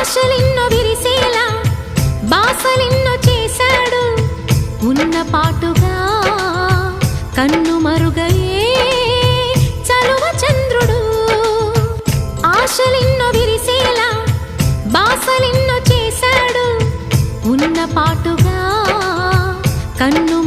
ఆశలెన్నో విరిసేలా బాసలెన్నో చేశాడు ఉన్న పాటుగా కన్ను మరుగయే చలువ చంద్రుడు ఆశలెన్నో విరిసేలా బాసలెన్నో చేశాడు ఉన్న పాటుగా కన్ను